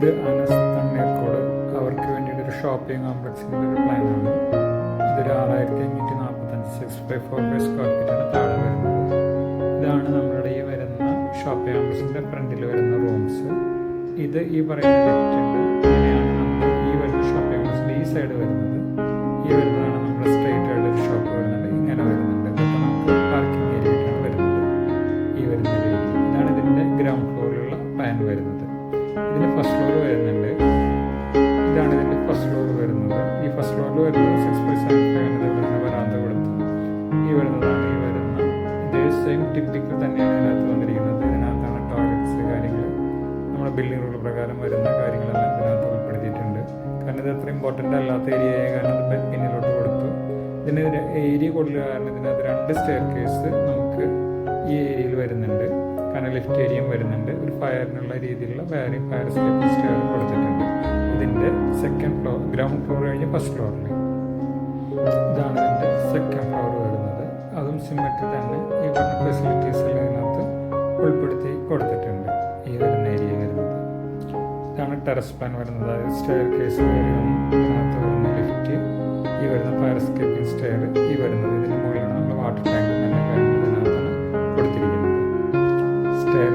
ഇത് അനസ് തണ്ണീർക്കോട് അവർക്ക് വേണ്ടിയിട്ടൊരു ഷോപ്പിംഗ് കോംപ്ലക്സിൻ്റെ ഒരു പ്ലാനാണ്. ഇതൊരു 6545 6x4 സ്ക്വയർ ഫീറ്റാണ് താഴെ വരുന്നത്. ഇതാണ് നമ്മുടെ ഈ വരുന്ന ഷോപ്പിംഗ് കോംപ്ലക്സിൻ്റെ ഫ്രണ്ടിൽ വരുന്ന റൂംസ്. ഇത് ഈ പറയുന്ന ലിഫ്റ്റ് ഉണ്ട്. ഇങ്ങനെയാണ് നമ്മൾ ഈ വരുന്ന ഷോപ്പിംഗ് കോംപ്ലക്സിൻ്റെ ഈ സൈഡ് വരുന്നത്. ഈ വരുന്നതാണ് നമ്മുടെ സ്ട്രേറ്റ് ആയിട്ട് ഒരു ഷോപ്പ് വരുന്നുണ്ട്. ഇങ്ങനെ വരുന്നുണ്ട്. ഇതൊക്കെ നമുക്ക് പാർക്കിംഗ് ഏരിയയിലാണ് വരുന്നത്. ഈ വരുന്ന ഏരിയ ഇതാണ് ഇതിൻ്റെ ഗ്രൗണ്ട് ഫ്ലോറിലുള്ള പ്ലാൻ വരുന്നത്. ഇതിന് ഫസ്റ്റ് ഫ്ലോർ വരുന്നുണ്ട്. ഇതാണ് ഇതിൻ്റെ ഫസ്റ്റ് ഫ്ലോർ വരുന്നത്. ഈ ഫസ്റ്റ് ഫ്ലോറിൽ വരുന്നത് 6x75 വരുന്ന വരാന്ത കൊടുത്ത് ഈ വരുന്നതാണ് ഈ വരുന്ന ഇതേ സെയിം ടിപ്പിക്കൽ തന്നെയാണ് ഇതിനകത്ത് വന്നിരിക്കുന്നത്. ഇതിനകത്താണ് ടോയ്ലറ്റ്സ് കാര്യങ്ങൾ നമ്മുടെ ബിൽഡിംഗ് റൂൾ പ്രകാരം വരുന്ന കാര്യങ്ങളെല്ലാം ഇതിനകത്ത് ഉൾപ്പെടുത്തിയിട്ടുണ്ട്. കാരണം ഇത് അത്ര ഇമ്പോർട്ടൻ്റ് അല്ലാത്ത ഏരിയയായ കാരണം ഇത് പിന്നിലോട്ട് കൊടുത്തു. ഇതിന് ഏരിയ കൂടുതൽ കാരണം ഇതിനകത്ത് 2 സ്റ്റെയർ കേസ് നമുക്ക് ഈ ഏരിയയിൽ വരുന്നുണ്ട്. കാരണം ലിഫ്റ്റ് ഏരിയയും വരുന്നുണ്ട്. ഒരു ഫയറിനുള്ള രീതിയിലുള്ള ഫയർ എസ്കേപ്പ് സ്റ്റെയർ കൊടുത്തിട്ടുണ്ട്. ഇതിൻ്റെ സെക്കൻഡ് ഫ്ലോർ ഗ്രൗണ്ട് ഫ്ലോർ കഴിഞ്ഞ് ഫസ്റ്റ് ഫ്ലോറിൽ ഇതാണ് ഇതിൻ്റെ സെക്കൻഡ് ഫ്ലോർ വരുന്നത്. അതും സിമെട്രി തന്നെ ഈ പറഞ്ഞ ഫെസിലിറ്റീസ് എല്ലാം ഇതിനകത്ത് ഉൾപ്പെടുത്തി കൊടുത്തിട്ടുണ്ട്. ഈ വരുന്ന ഏരിയ വരുന്നത് ഇതാണ് ടെറസ് പ്ലാൻ വരുന്നത്. അതായത് സ്റ്റെയർ കേസ് ഇതിനകത്ത് വരുന്ന ലിഫ്റ്റ്, ഈ വരുന്ന ഫയർ എസ്കേപ്പിംഗ് സ്റ്റെയർ, ഈ വരുന്നത് ഇതിന് മുകളിലാണ് നമ്മൾ വാട്ടർ ടാങ്ക് നല്ല കാര്യങ്ങൾ ഇതിനകത്താണ് കൊടുത്തിരിക്കുന്നത്. സ്റ്റെയർ